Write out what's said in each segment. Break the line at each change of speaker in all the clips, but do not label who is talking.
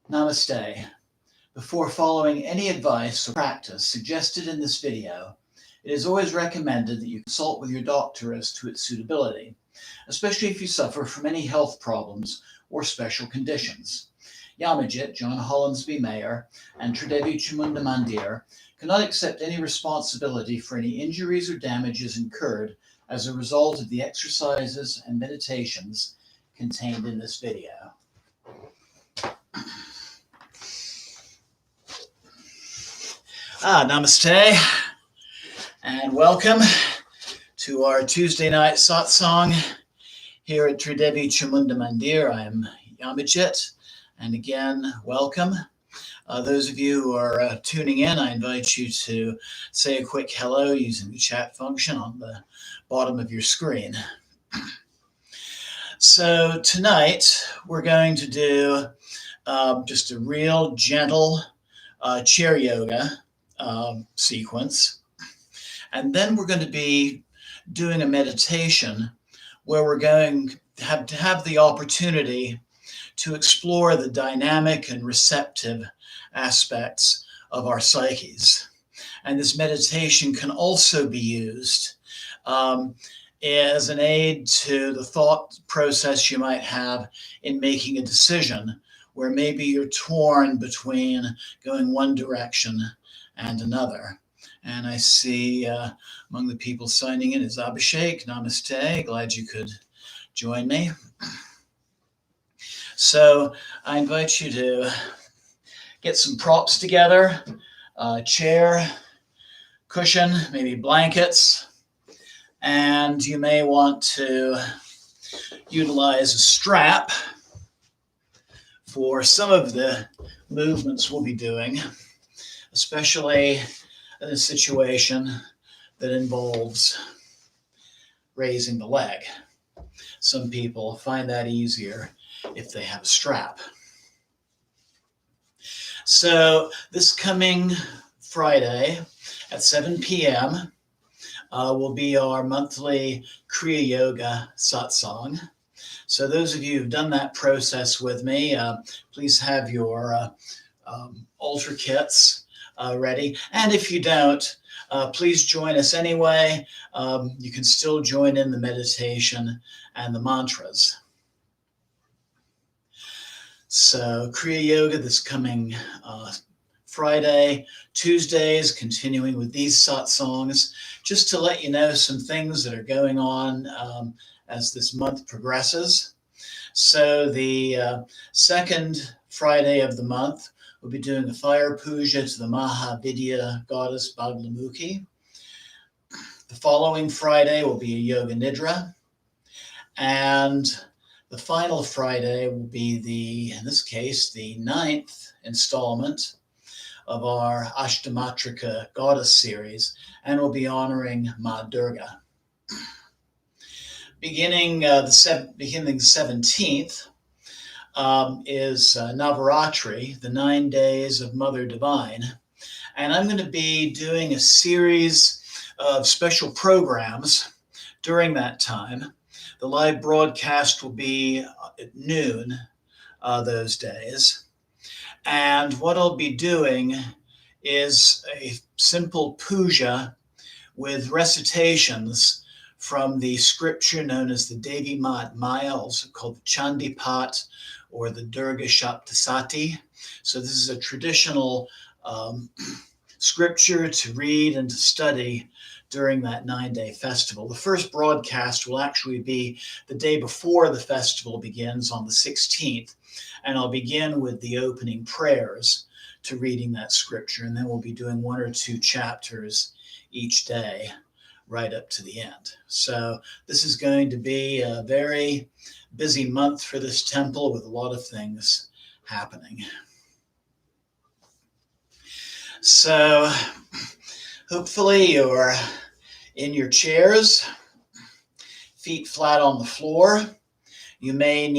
Namaste. Before following any advice or practice suggested in this video, it is always recommended that you consult with your doctor as to its suitability, especially if you suffer from any health problems or special conditions. Yamajit, John Hollinsby Mayer, and Tridevi Chamunda Mandir cannot accept any responsibility for any injuries or damages incurred as a result of the exercises and meditations contained in this video. Namaste, and welcome to our Tuesday night satsang here at Tridevi Chamunda Mandir. I am Yamajit, and again, welcome. Those of you who are tuning in, I invite you to say a quick hello using the chat function on the bottom of your screen. So tonight, we're going to do just a real gentle chair yoga sequence. And then we're going to be doing a meditation where we're going to have the opportunity to explore the dynamic and receptive aspects of our psyches. And this meditation can also be used as an aid to the thought process you might have in making a decision where maybe you're torn between going one direction and another. And I see among the people signing in is Abhishek. Namaste. Glad you could join me. So I invite you to get some props together, chair, cushion, maybe blankets, and you may want to utilize a strap for some of the movements we'll be doing, especially in a situation that involves raising the leg. Some people find that easier if they have a strap. So this coming Friday at 7 p.m. Will be our monthly Kriya Yoga satsang. So those of you who've done that process with me, please have your altar kits ready. And if you don't, please join us anyway. You can still join in the meditation and the mantras. So Kriya Yoga this coming Friday, Tuesdays, continuing with these satsangs, just to let you know some things that are going on as this month progresses. So the second Friday of the month, we'll be doing a fire puja to the Mahavidya goddess Bhaglamukhi. The following Friday will be a yoga nidra. And the final Friday will be in this case, the 9th installment of our Ashtamatrika goddess series, and we'll be honoring Ma Durga. Beginning the 17th is Navaratri, the 9 days of Mother Divine. And I'm going to be doing a series of special programs during that time. The live broadcast will be at noon those days. And what I'll be doing is a simple puja with recitations from the scripture known as the Devi Mat Maya, also called the Chandipat or the Durga Shaptasati. So this is a traditional scripture to read and to study during that 9-day festival. The first broadcast will actually be the day before the festival begins on the 16th. And I'll begin with the opening prayers to reading that scripture. And then we'll be doing 1 or 2 chapters each day right up to the end. So this is going to be a very busy month for this temple with a lot of things happening. So hopefully you're in your chairs, feet flat on the floor. You may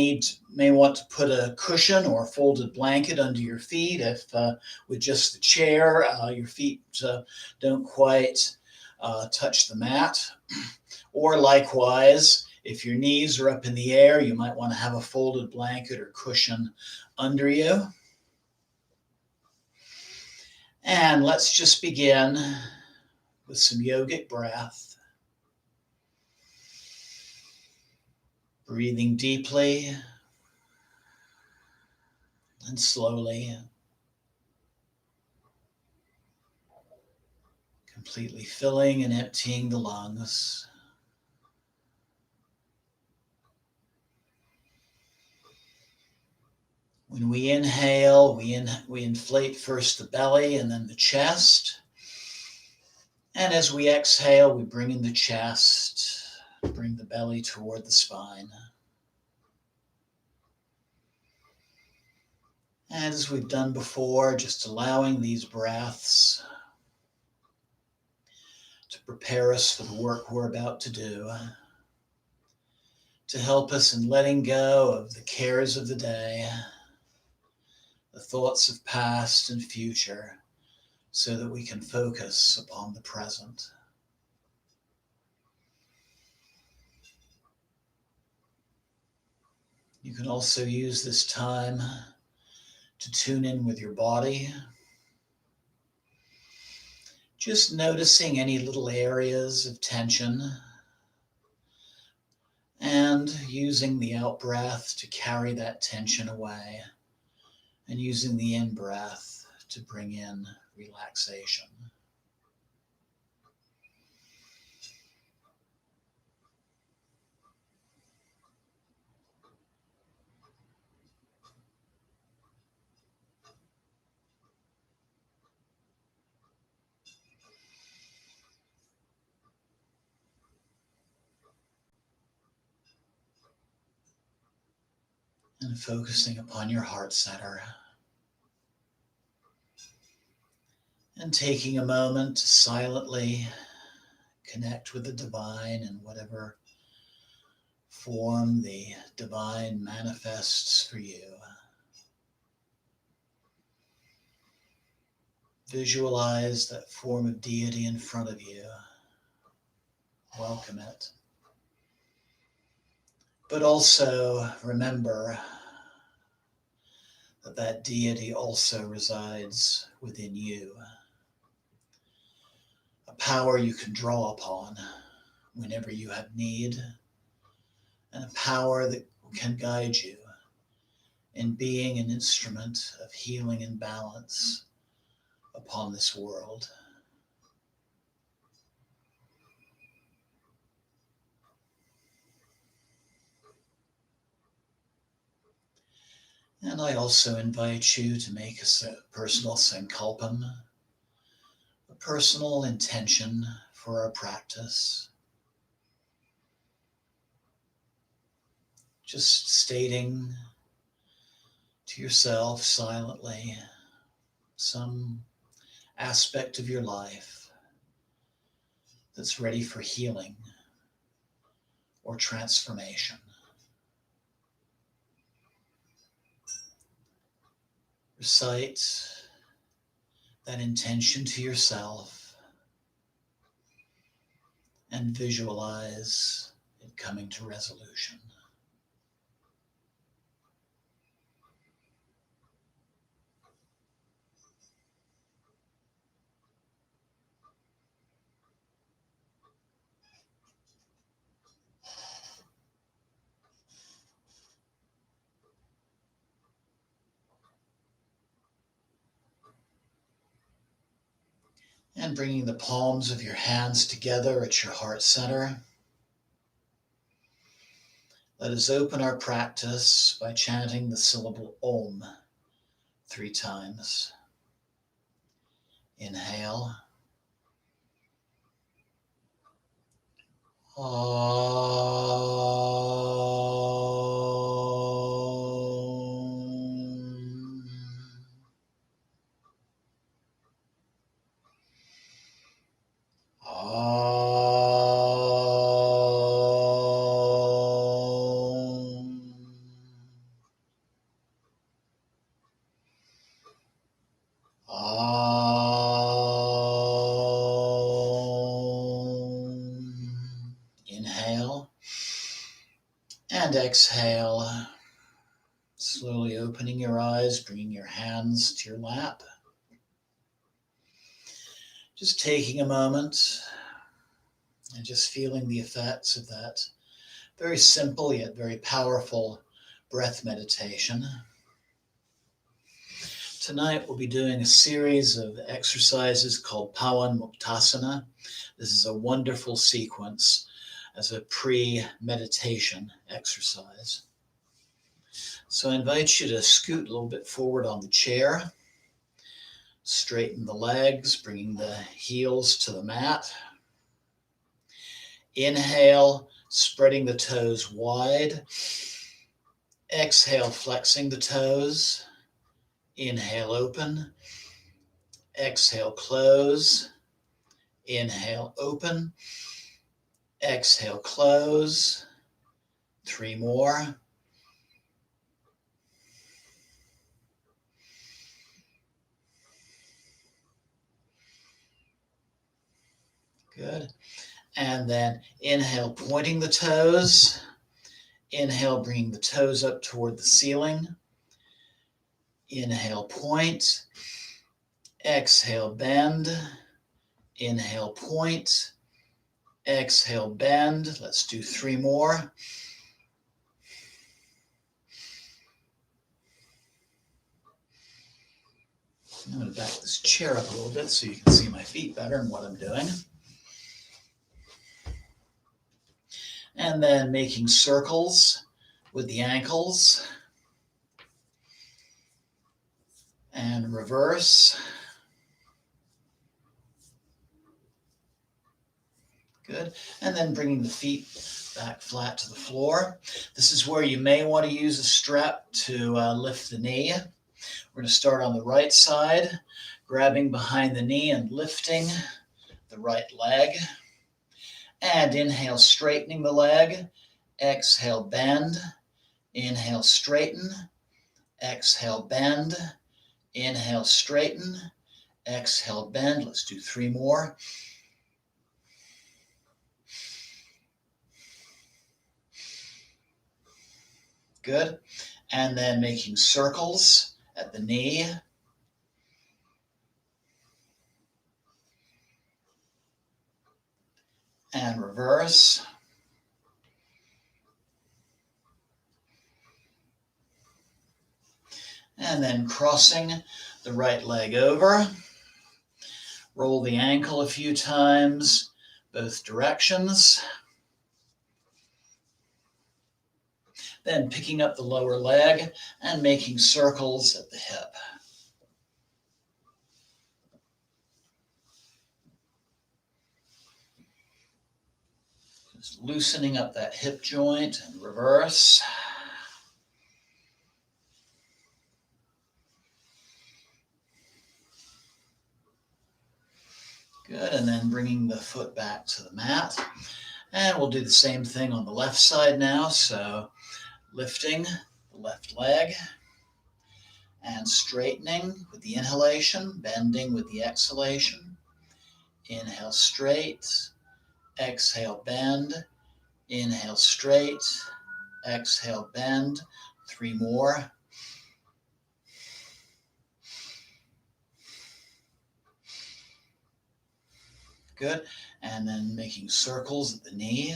want to put a cushion or a folded blanket under your feet if with just the chair your feet don't quite touch the mat. Or likewise, if your knees are up in the air, you might want to have a folded blanket or cushion under you. And let's just begin with some yogic breath. Breathing deeply and slowly, completely filling and emptying the lungs. When we inhale, we inflate first the belly and then the chest. And as we exhale, we bring in the chest, bring the belly toward the spine. And as we've done before, just allowing these breaths to prepare us for the work we're about to do, to help us in letting go of the cares of the day, the thoughts of past and future, so that we can focus upon the present. You can also use this time to tune in with your body, just noticing any little areas of tension and using the out breath to carry that tension away, and using the in breath to bring in relaxation. And focusing upon your heart center. And taking a moment to silently connect with the divine in whatever form the divine manifests for you. Visualize that form of deity in front of you. Welcome it. But also remember that that deity also resides within you. A power you can draw upon whenever you have need, and a power that can guide you in being an instrument of healing and balance upon this world. And I also invite you to make a personal sankalpam, a personal intention for our practice. Just stating to yourself silently some aspect of your life that's ready for healing or transformation. Recite that intention to yourself and visualize it coming to resolution. And bringing the palms of your hands together at your heart center, let us open our practice by chanting the syllable Om 3 times. Inhale. Om. Om. Om. Inhale and exhale. Slowly opening your eyes, bringing your hands to your lap. Just taking a moment and just feeling the effects of that very simple yet very powerful breath meditation. Tonight we'll be doing a series of exercises called Pawan Muktasana. This is a wonderful sequence as a pre-meditation exercise. So I invite you to scoot a little bit forward on the chair, straighten the legs, bringing the heels to the mat. Inhale, spreading the toes wide. Exhale, flexing the toes. Inhale, open. Exhale, close. Inhale, open. Exhale, close. 3 more. Good. And then inhale, pointing the toes. Inhale, bringing the toes up toward the ceiling. Inhale, point. Exhale, bend. Inhale, point. Exhale, bend. Let's do 3 more. I'm going to back this chair up a little bit so you can see my feet better and what I'm doing. And then making circles with the ankles. And reverse. Good. And then bringing the feet back flat to the floor. This is where you may want to use a strap to lift the knee. We're going to start on the right side, grabbing behind the knee and lifting the right leg. And inhale, straightening the leg. Exhale, bend. Inhale, straighten. Exhale, bend. Inhale, straighten. Exhale, bend. Let's do 3 more. Good. And then making circles at the knee. And reverse. And then crossing the right leg over. Roll the ankle a few times, both directions. Then picking up the lower leg and making circles at the hip. Just loosening up that hip joint and reverse. Good, and then bringing the foot back to the mat. And we'll do the same thing on the left side now. So lifting the left leg and straightening with the inhalation, bending with the exhalation. Inhale straight, exhale bend, inhale straight, exhale bend. 3 more. Good. And then making circles at the knee.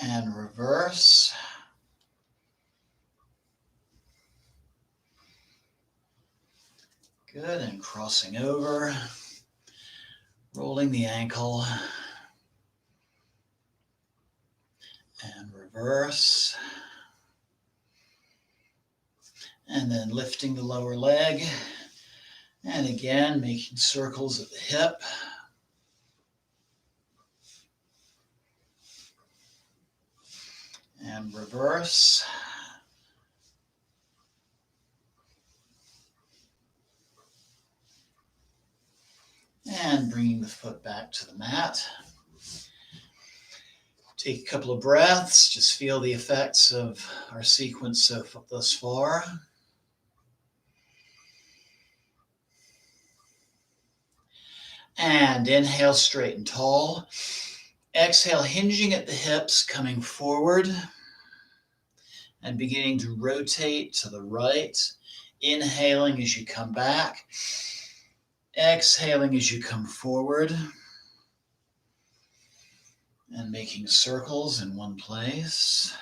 And reverse. Good. And crossing over. Rolling the ankle. And reverse. And then lifting the lower leg. And again, making circles at the hip. And reverse. And bringing the foot back to the mat. Take a couple of breaths, just feel the effects of our sequence thus far. And inhale, straight and tall. Exhale, hinging at the hips, coming forward and beginning to rotate to the right. Inhaling as you come back. Exhaling as you come forward. And making circles in one place.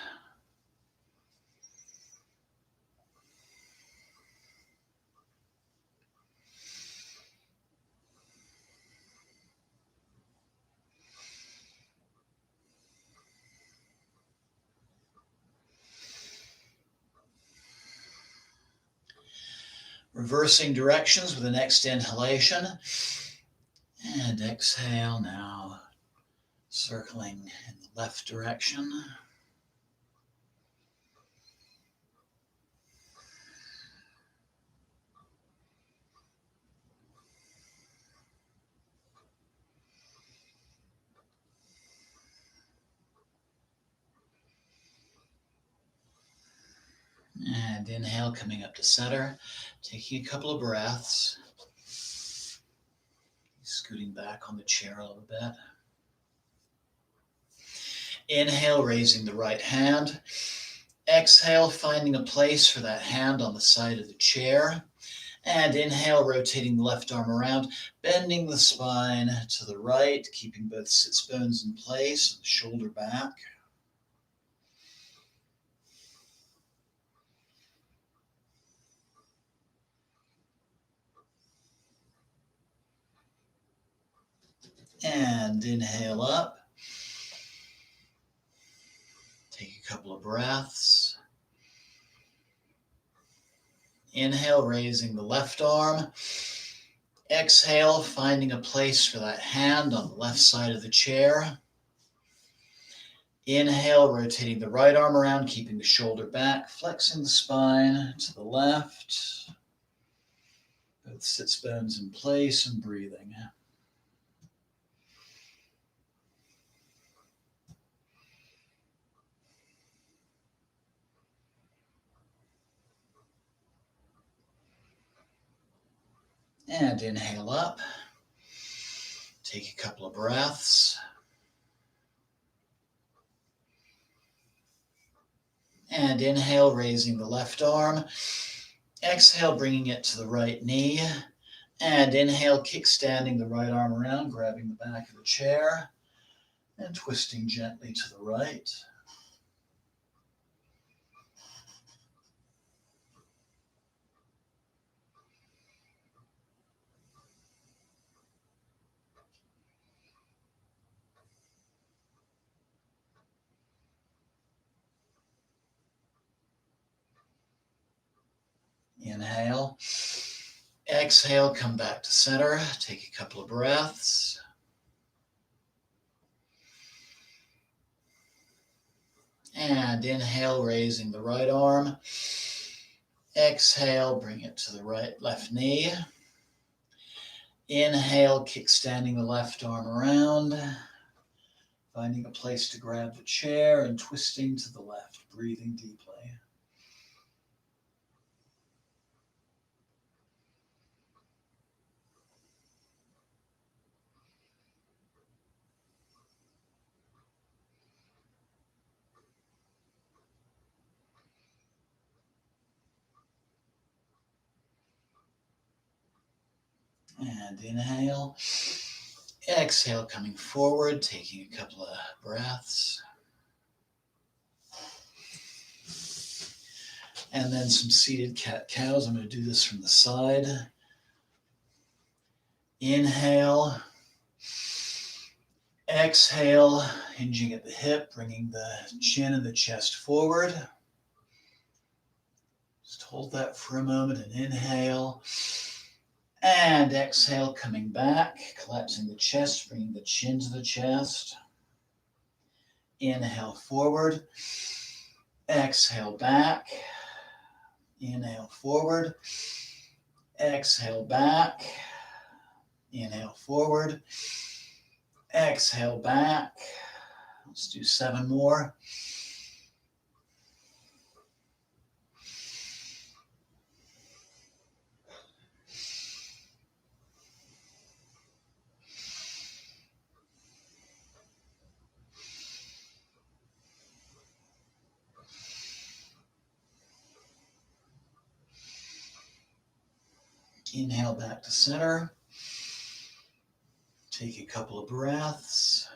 Reversing directions with the next inhalation. And exhale now, circling in the left direction. And inhale, coming up to center, taking a couple of breaths. Scooting back on the chair a little bit. Inhale, raising the right hand. Exhale, finding a place for that hand on the side of the chair. And inhale, rotating the left arm around, bending the spine to the right, keeping both sits bones in place, and the shoulder back. And inhale up. Take a couple of breaths. Inhale, raising the left arm. Exhale, finding a place for that hand on the left side of the chair. Inhale, rotating the right arm around, keeping the shoulder back, flexing the spine to the left. Both sits bones in place and breathing. And inhale up. Take a couple of breaths. And inhale, raising the left arm. Exhale, bringing it to the right knee. And inhale, kickstanding the right arm around, grabbing the back of the chair, and twisting gently to the right. Inhale. Exhale, come back to center. Take a couple of breaths. And inhale, raising the right arm. Exhale, bring it to the left knee. Inhale, kickstanding the left arm around. Finding a place to grab the chair and twisting to the left, breathing deeply. And inhale. Exhale, coming forward, taking a couple of breaths. And then some seated cat-cows. I'm going to do this from the side. Inhale. Exhale, hinging at the hip, bringing the chin and the chest forward. Just hold that for a moment and inhale. And exhale, coming back, collapsing the chest, bringing the chin to the chest. Inhale forward. Exhale back. Inhale forward. Exhale back. Inhale forward. Exhale back. Let's do 7 more. Inhale back to center. Take a couple of breaths.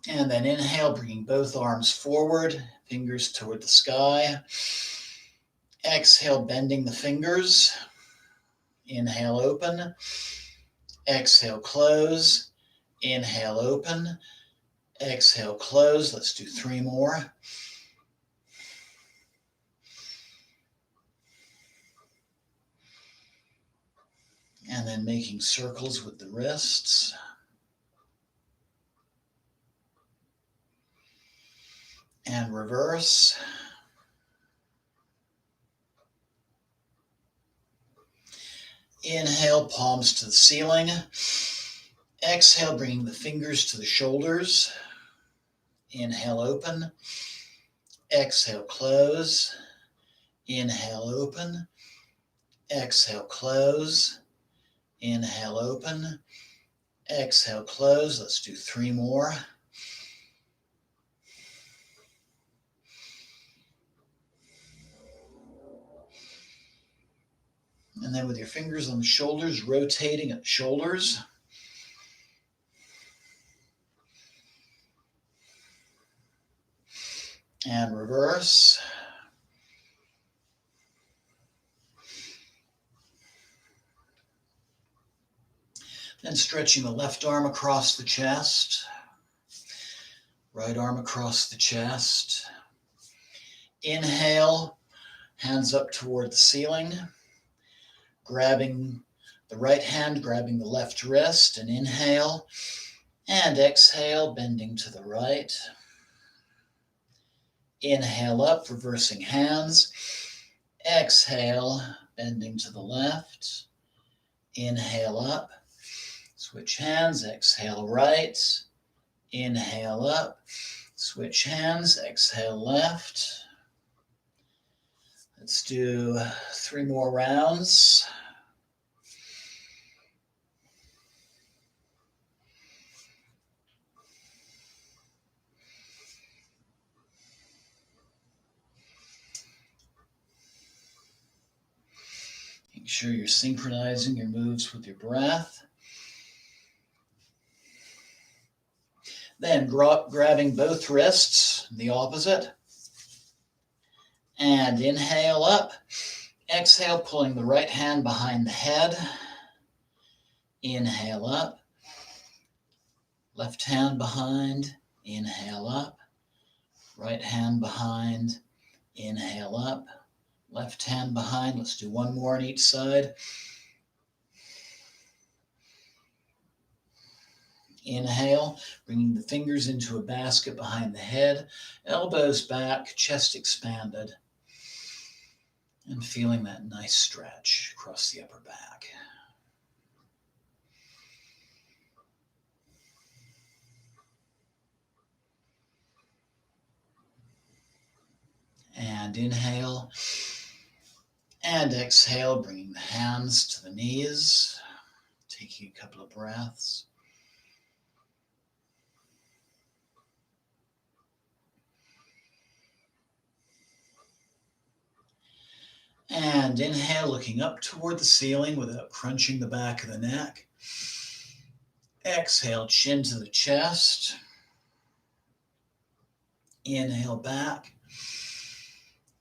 And then inhale, bringing both arms forward, fingers toward the sky. Exhale, bending the fingers. Inhale, open. Exhale, close. Inhale, open. Exhale, close. Let's do 3 more. And then making circles with the wrists. And reverse. Inhale, palms to the ceiling. Exhale, bringing the fingers to the shoulders. Inhale, open. Exhale, close. Inhale, open. Exhale, close. Inhale, open. Exhale, close. Let's do 3 more. And then with your fingers on the shoulders, rotating at the shoulders. And reverse. Then stretching the left arm across the chest. Right arm across the chest. Inhale, hands up toward the ceiling. Grabbing the right hand, grabbing the left wrist, and inhale. And exhale, bending to the right. Inhale up, reversing hands. Exhale, bending to the left. Inhale up. Switch hands, exhale right. Inhale up. Switch hands, exhale left. Let's do 3 more rounds. Make sure you're synchronizing your moves with your breath. Then grabbing both wrists, the opposite. And inhale up. Exhale, pulling the right hand behind the head. Inhale up. Left hand behind. Inhale up. Right hand behind. Inhale up. Left hand behind. Let's do 1 more on each side. Inhale, bringing the fingers into a basket behind the head, elbows back, chest expanded, and feeling that nice stretch across the upper back. And inhale, and exhale, bringing the hands to the knees, taking a couple of breaths. And inhale, looking up toward the ceiling without crunching the back of the neck. Exhale, chin to the chest. Inhale back.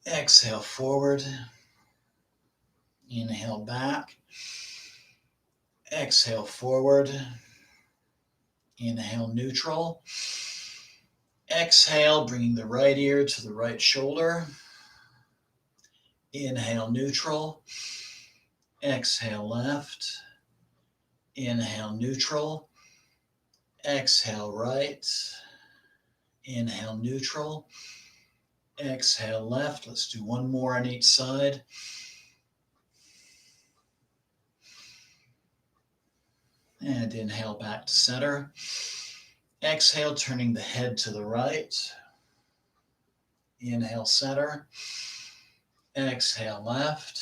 Exhale forward. Inhale back. Exhale forward. Inhale neutral. Exhale, bringing the right ear to the right shoulder. Inhale neutral. Exhale left. Inhale neutral. Exhale right. Inhale neutral. Exhale left. Let's do 1 more on each side. And inhale back to center. Exhale, turning the head to the right. Inhale center. Exhale left.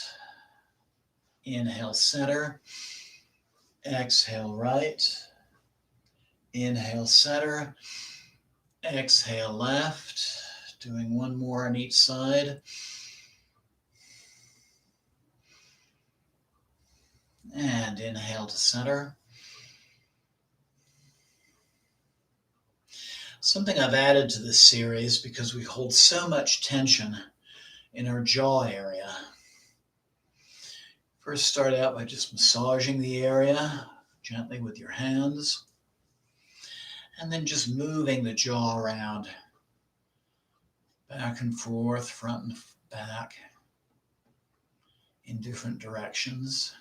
Inhale center. Exhale right. Inhale center. Exhale left, doing one more on each side. And inhale to center. Something I've added to this series because we hold so much tension in our jaw area. First start out by just massaging the area gently with your hands, and then just moving the jaw around, back and forth, front and back, in different directions.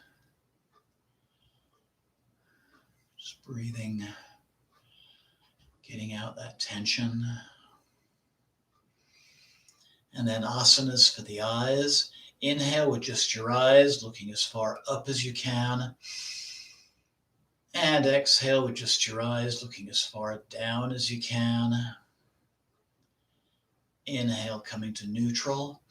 Just breathing, getting out that tension. And then asanas for the eyes. Inhale with just your eyes, looking as far up as you can. And exhale with just your eyes, looking as far down as you can. Inhale, coming to neutral.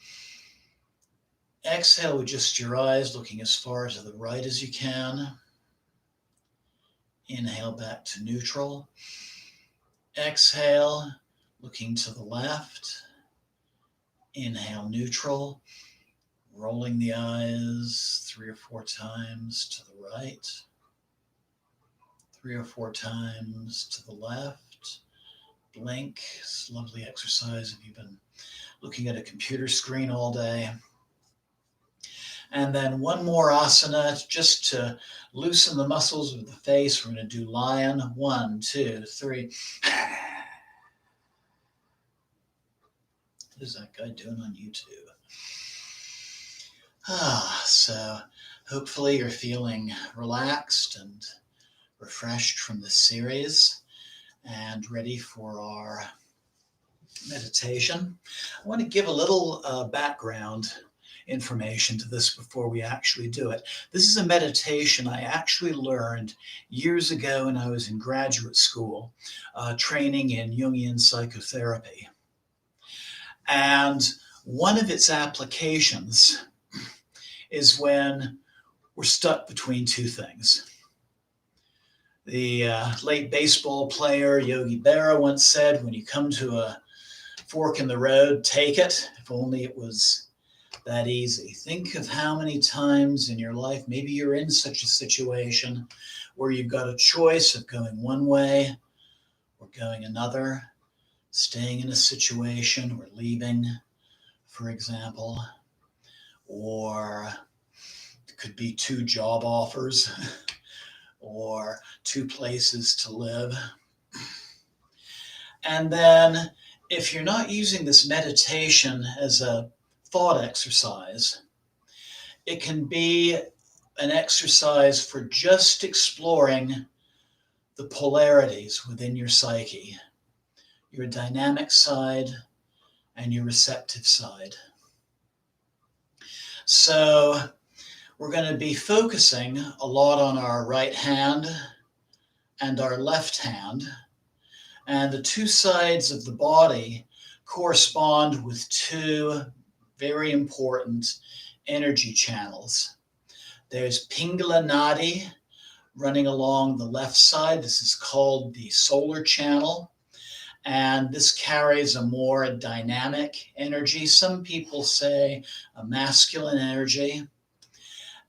Exhale with just your eyes, looking as far to the right as you can. Inhale back to neutral. Exhale, looking to the left. Inhale, neutral. Rolling the eyes 3 or 4 times to the right. 3 or 4 times to the left. Blink. It's a lovely exercise if you've been looking at a computer screen all day. And then one more asana just to loosen the muscles of the face. We're going to do lion. 1, 2, 3. What is that guy doing on YouTube? So hopefully you're feeling relaxed and refreshed from this series and ready for our meditation. I want to give a little background information to this before we actually do it. This is a meditation I actually learned years ago when I was in graduate school, training in Jungian psychotherapy. And one of its applications is when we're stuck between two things. The late baseball player Yogi Berra once said, when you come to a fork in the road, take it. If only it was that easy. Think of how many times in your life maybe you're in such a situation where you've got a choice of going one way or going another, staying in a situation or leaving, for example, or it could be 2 job offers or 2 places to live. And then if you're not using this meditation as a thought exercise, it can be an exercise for just exploring the polarities within your psyche, your dynamic side and your receptive side. So we're going to be focusing a lot on our right hand and our left hand, and the 2 sides of the body correspond with 2 very important energy channels. There's Pingala Nadi running along the left side. This is called the solar channel, and this carries a more dynamic energy. Some people say a masculine energy.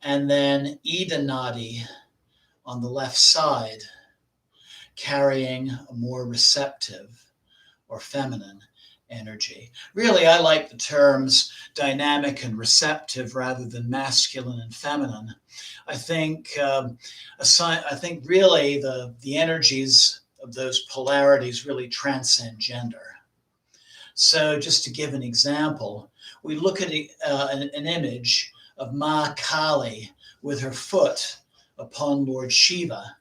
And then Ida Nadi on the left side, carrying a more receptive or feminine energy. Really, I like the terms dynamic and receptive rather than masculine and feminine. I think really the energies of those polarities really transcend gender. So just to give an example, we look at an image of Ma Kali with her foot upon Lord Shiva.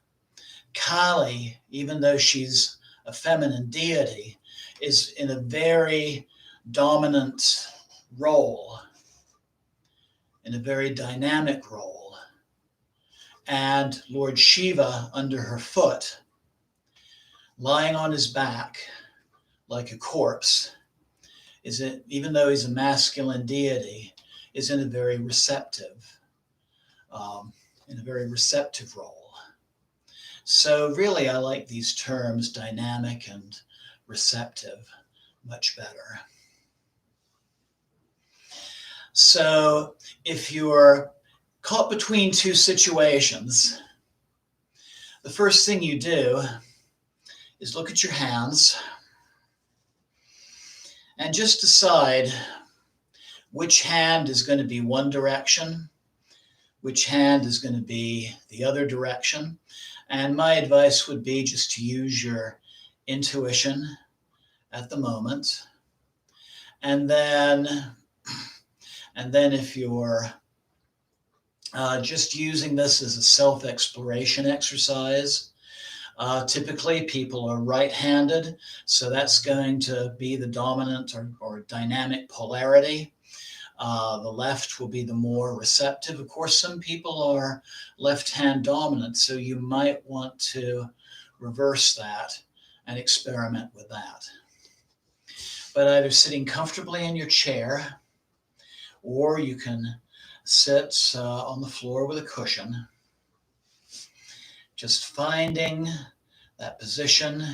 Kali, even though she's a feminine deity, is in a very dominant role, in a very dynamic role. And Lord Shiva, under her foot, lying on his back like a corpse, even though he's a masculine deity, is in a very receptive role. So really, I like these terms, dynamic and receptive, much better. So if you're caught between two situations, the first thing you do is look at your hands and just decide which hand is going to be one direction, which hand is going to be the other direction. And my advice would be just to use your intuition at the moment. And then if you're just using this as a self-exploration exercise, typically people are right-handed, so that's going to be the dominant or dynamic polarity. The left will be the more receptive. Of course, some people are left-hand dominant, so you might want to reverse that and experiment with that. But either sitting comfortably in your chair, or you can sit on the floor with a cushion, just finding that position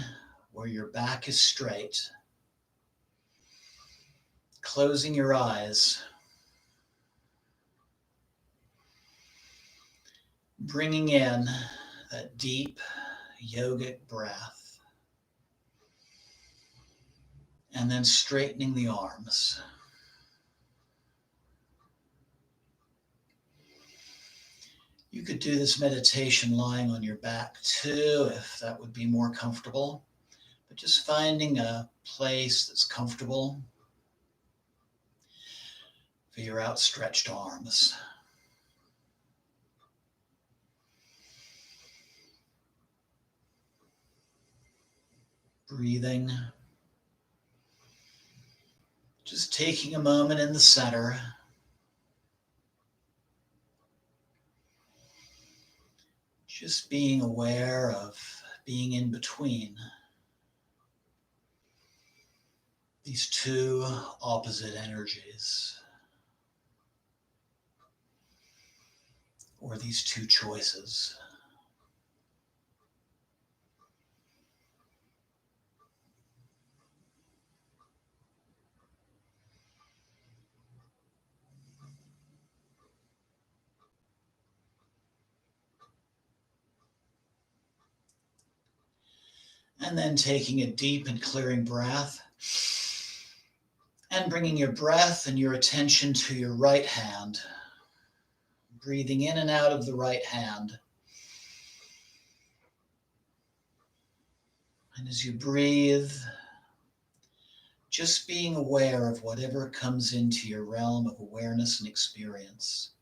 where your back is straight, closing your eyes, bringing in that deep yogic breath, and then straightening the arms. You could do this meditation lying on your back too, if that would be more comfortable, but just finding a place that's comfortable for your outstretched arms. Breathing. Just taking a moment in the center. Just being aware of being in between these two opposite energies, or these two choices. And then taking a deep and clearing breath, and bringing your breath and your attention to your right hand, breathing in and out of the right hand. And as you breathe, just being aware of whatever comes into your realm of awareness and experience.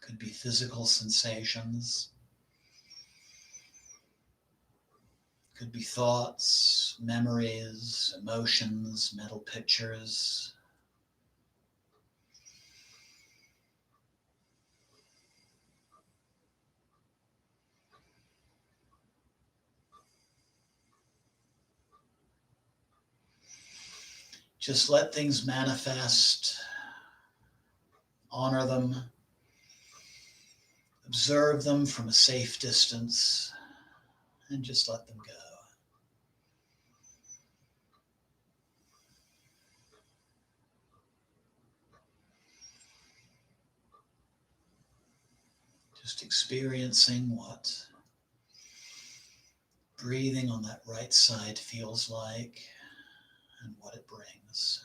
Could be physical sensations. Could be thoughts, memories, emotions, mental pictures. Just let things manifest, honor them, observe them from a safe distance, and just let them go. Just experiencing what breathing on that right side feels like and what it brings.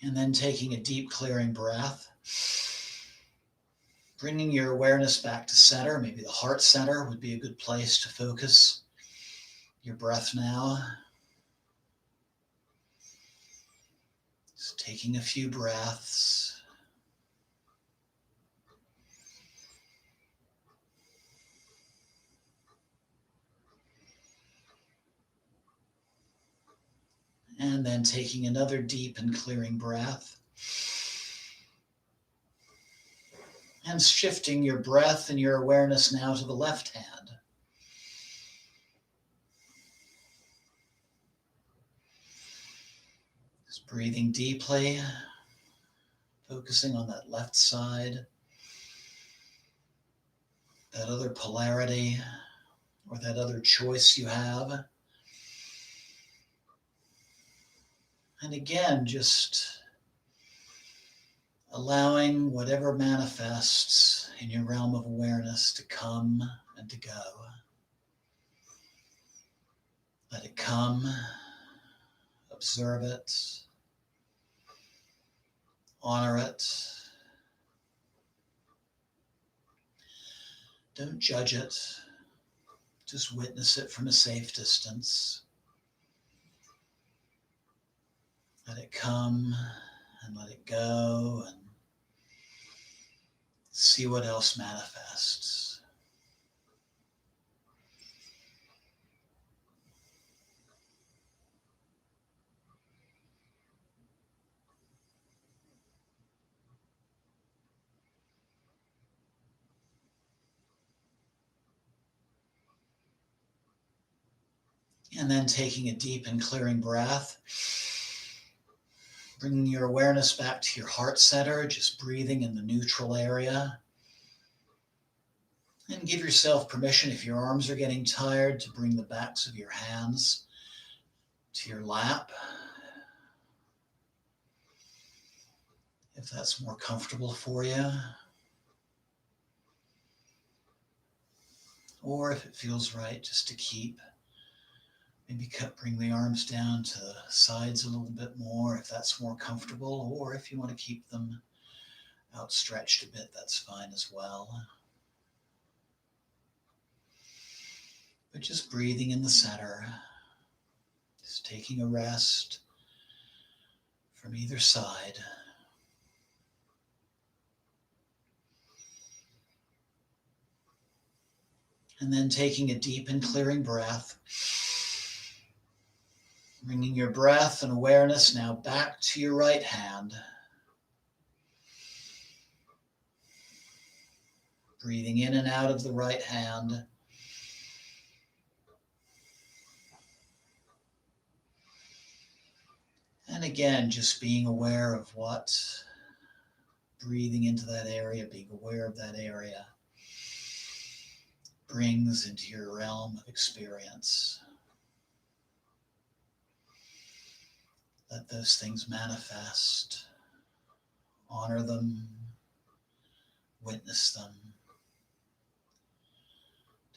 And then taking a deep clearing breath, bringing your awareness back to center. Maybe the heart center would be a good place to focus your breath now. Just taking a few breaths. And then taking another deep and clearing breath. And shifting your breath and your awareness now to the left hand. Breathing deeply, focusing on that left side, that other polarity, or that other choice you have. And again, just allowing whatever manifests in your realm of awareness to come and to go. Let it come, observe it, honor it. Don't judge it, just witness it from a safe distance. Let it come and let it go and see what else manifests. And then taking a deep and clearing breath, bringing your awareness back to your heart center, just breathing in the neutral area. And give yourself permission, if your arms are getting tired, to bring the backs of your hands to your lap, if that's more comfortable for you. Or if it feels right, just to keep, maybe bring the arms down to the sides a little bit more, if that's more comfortable. Or if you want to keep them outstretched a bit, that's fine as well. But just breathing in the center, just taking a rest from either side. And then taking a deep and clearing breath, bringing your breath and awareness now back to your right hand. Breathing in and out of the right hand. And again, just being aware of what, breathing into that area, being aware of that area, brings into your realm of experience. Let those things manifest. Honor them. Witness them.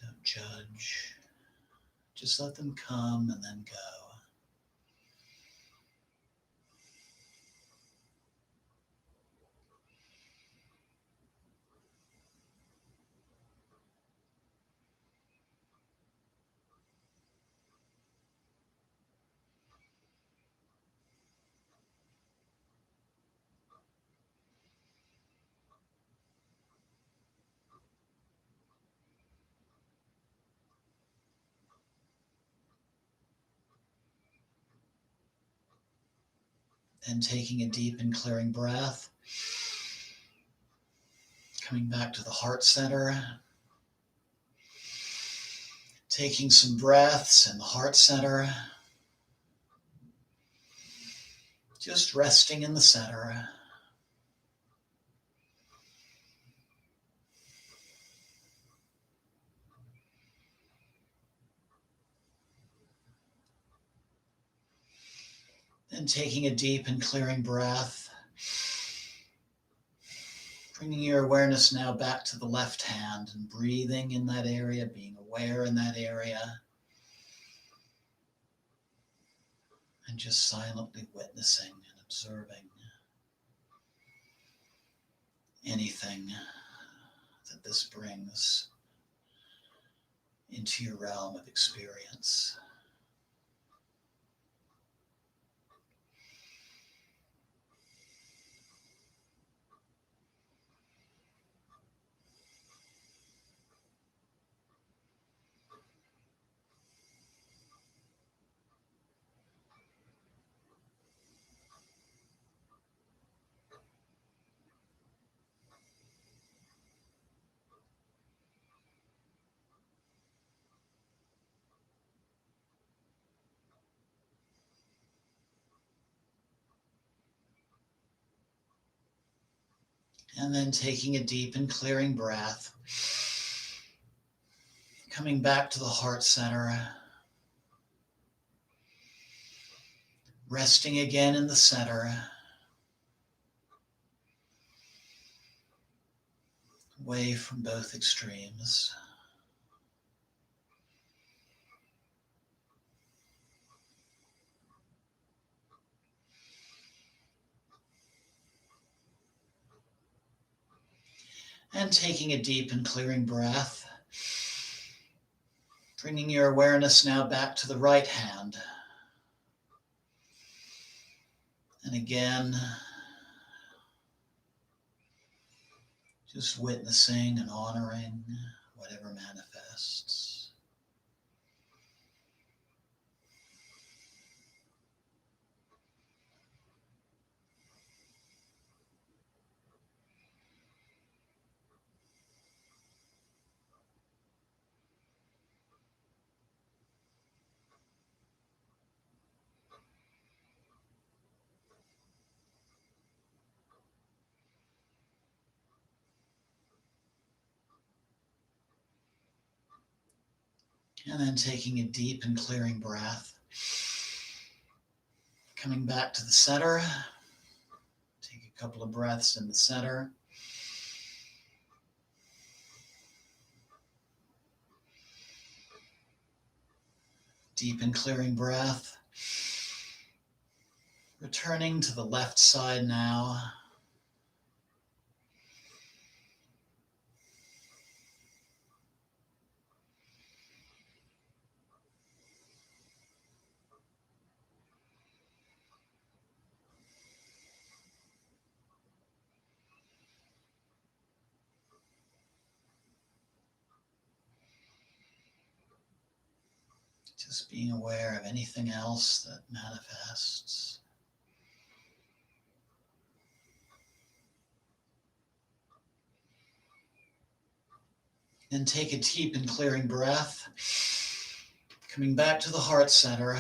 Don't judge. Just let them come and then go. Then taking a deep and clearing breath, coming back to the heart center, taking some breaths in the heart center, just resting in the center. Then taking a deep and clearing breath, bringing your awareness now back to the left hand and breathing in that area, being aware in that area, and just silently witnessing and observing anything that this brings into your realm of experience. And then taking a deep and clearing breath. Coming back to the heart center. Resting again in the center. Away from both extremes. And taking a deep and clearing breath. Bringing your awareness now back to the right hand. And again, just witnessing and honoring whatever manifests. And then taking a deep and clearing breath. Coming back to the center. Take a couple of breaths in the center. Deep and clearing breath. Returning to the left side now. Just being aware of anything else that manifests. Then take a deep and clearing breath. Coming back to the heart center.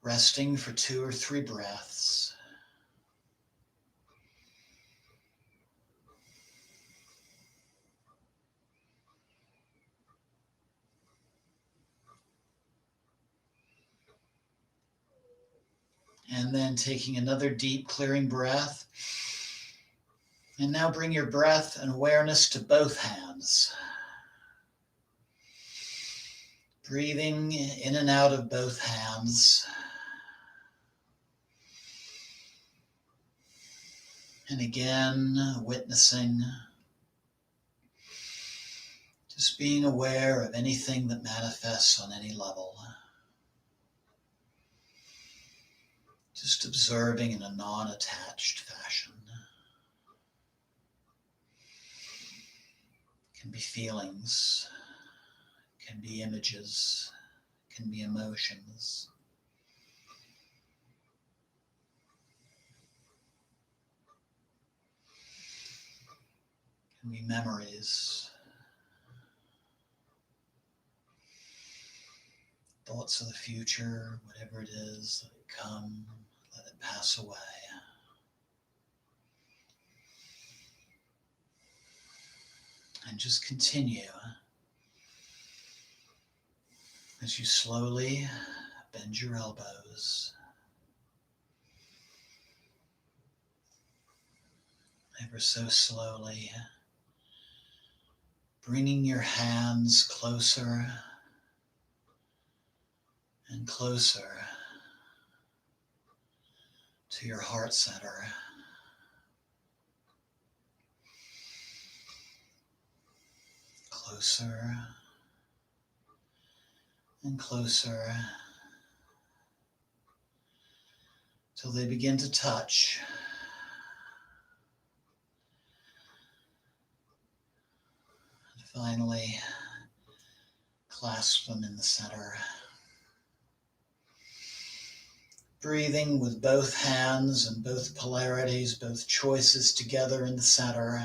Resting for 2 or 3 breaths. And then taking another deep clearing breath. And now bring your breath and awareness to both hands. Breathing in and out of both hands. And again, witnessing. Just being aware of anything that manifests on any level. Just observing in a non-attached fashion. It can be feelings, it can be images, it can be emotions. It can be memories, thoughts of the future, whatever it is, let it come, let it pass away. And just continue as you slowly bend your elbows, ever so slowly, bringing your hands closer and closer to your heart center. Closer and closer till they begin to touch. And finally, clasp them in the center. Breathing with both hands and both polarities, both choices together in the center.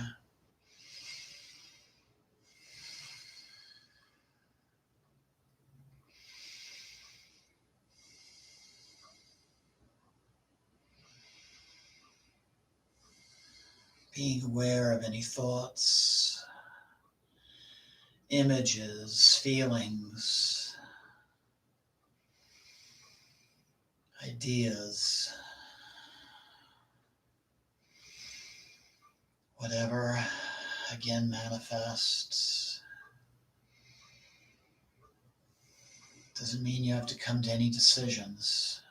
Being aware of any thoughts, images, feelings, ideas, whatever again manifests. Doesn't mean you have to come to any decisions.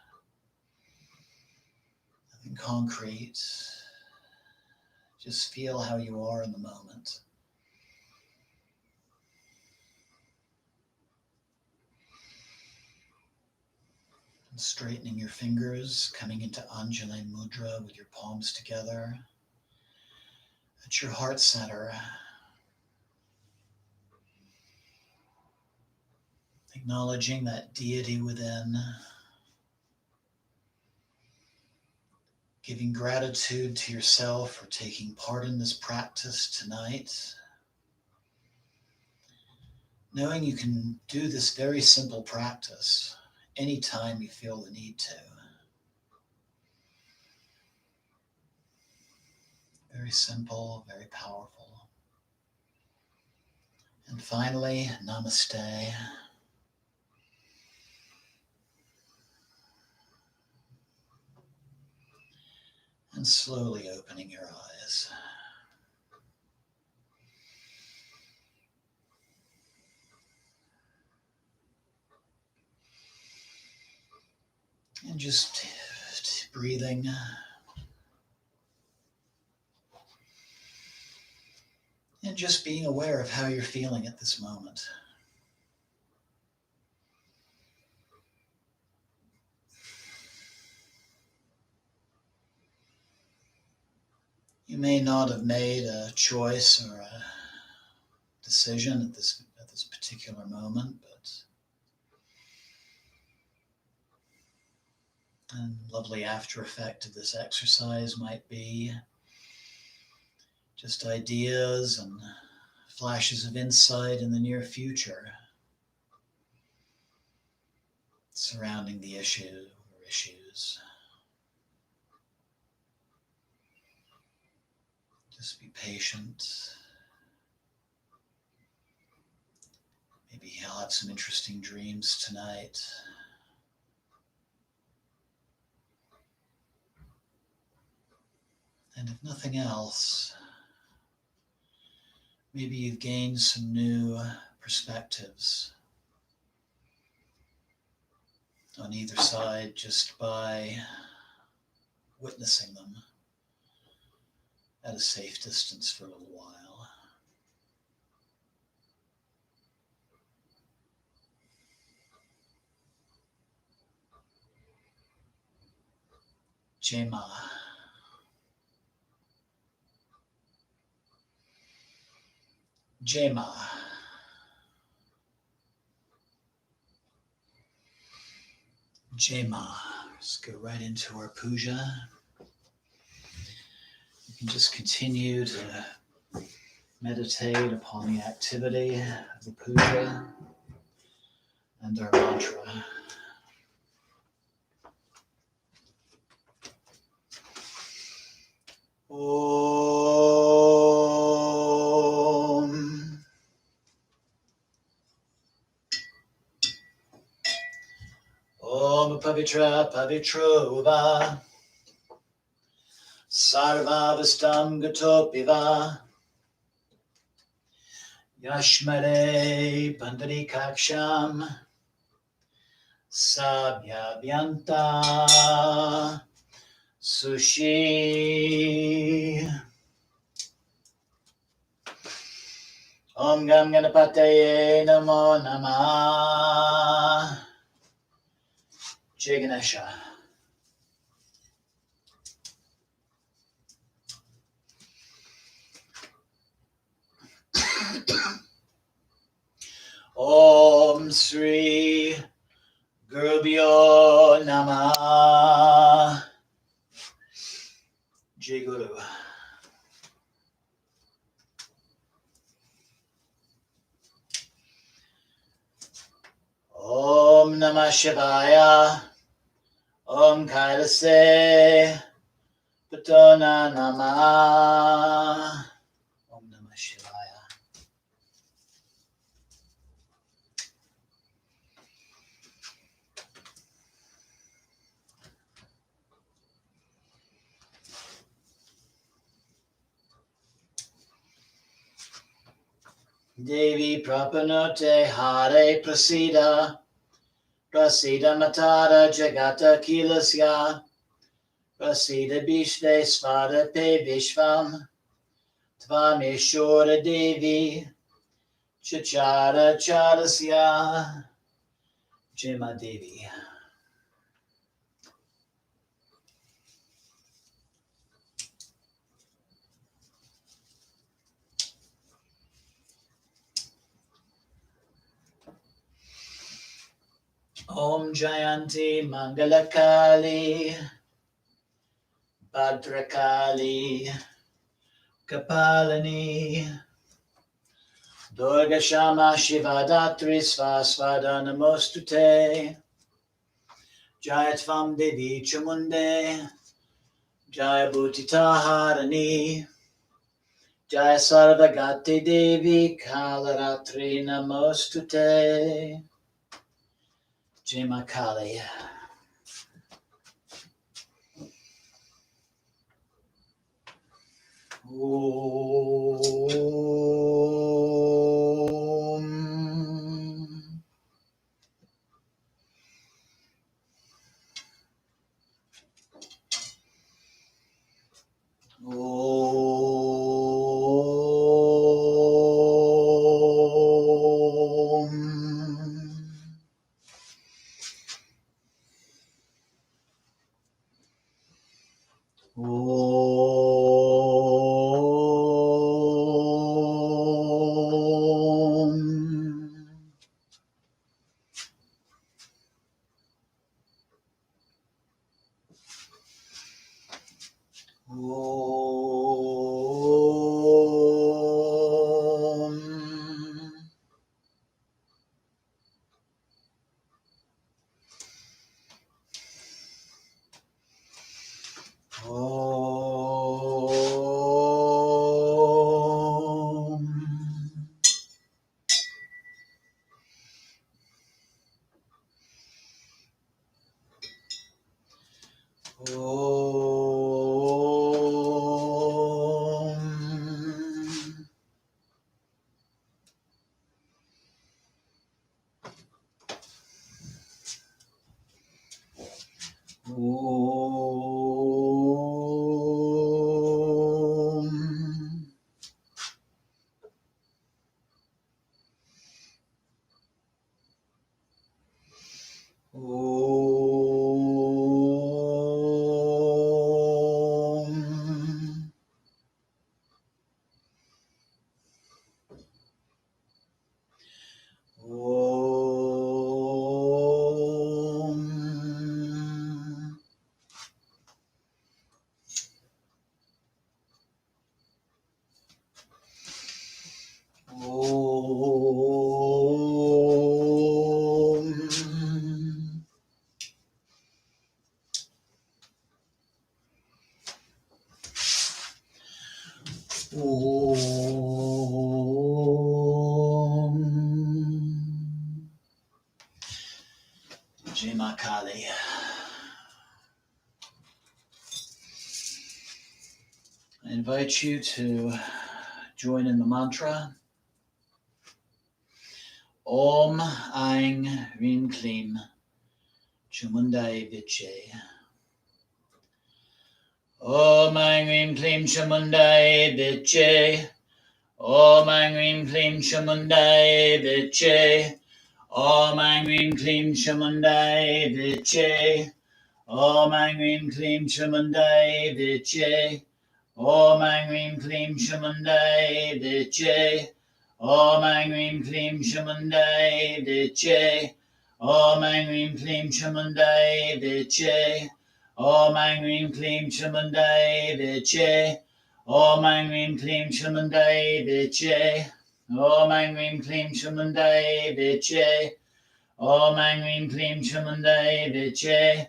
Nothing concrete. Just feel how you are in the moment. And straightening your fingers, coming into Anjali Mudra with your palms together. At your heart center, acknowledging that deity within, giving gratitude to yourself for taking part in this practice tonight, knowing you can do this very simple practice anytime you feel the need to. Very simple, very powerful. And finally, namaste. And slowly opening your eyes. And just breathing. And just being aware of how you're feeling at this moment. You may not have made a choice or a decision at this particular moment, but a lovely after effect of this exercise might be just ideas and flashes of insight in the near future surrounding the issue or issues. Just be patient. Maybe you'll have some interesting dreams tonight. And if nothing else, maybe you've gained some new perspectives on either side just by witnessing them at a safe distance for a little while. Jema. Jema. Jema. Let's go right into our puja. You can just continue to meditate upon the activity of the puja and our mantra. Om. Om Pavitra Pavitrova Sarvavastam Gatopiva Yashmare Pandarikaksham Sabhyavyanta Sushi. Om Gam Ganapataye Namo Namah. Jai Ganesha. Om Sri Gurubhyo Namah. Jai Guru. Om Namah Shivaya. Om Kailase Patona Namah. Om Namah Shivaya. Devi Prapanote Hare Prasida. Prasida Matara Jagata Kilasya. Prasida Bishve Svadape Vishvam. Tvameshwara Devi. Chachara Charasya. Jema Devi. Om Jayanti Mangalakali Bhadrakali Kapalani Durga Shama Shivadatri Svasvada Namostute Jayatvam Devi Chamunde Jaya Bhutita Harani Jaya Sarvagati Devi Kalaratri Namostute Jema Kali. Jema Kali. I invite you to join in the mantra. Om Aing Rim Klim Chamundai Viche. Om Aing Rim Klim Chamundai Viche. Om Aing Rim Klim Chamundai Viche. Om Aing Rim Klim Chamundai Viche. Om Aing Rim Klim Chamundai Viche. Om Aing Rim Klim Chamundai Viche. Om Aing Rim Klim Chamundai Viche. Om Aing Rim Klim Chamundai Viche. Om Aing Rim Klim Chamundai Viche. Om Aing Rim Klim Chamundai Viche. Om Aing Rim Klim Chamundai Viche. Om Aing Rim Klim Chamundai Viche.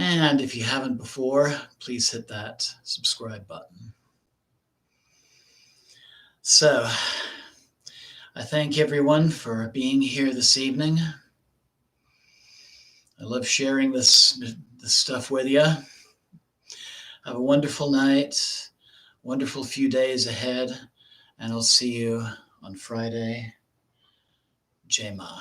And if you haven't before, please hit that subscribe button. So, I thank everyone for being here this evening. I love sharing this stuff with you. Have a wonderful night, wonderful few days ahead, and I'll see you on Friday. Jai Ma.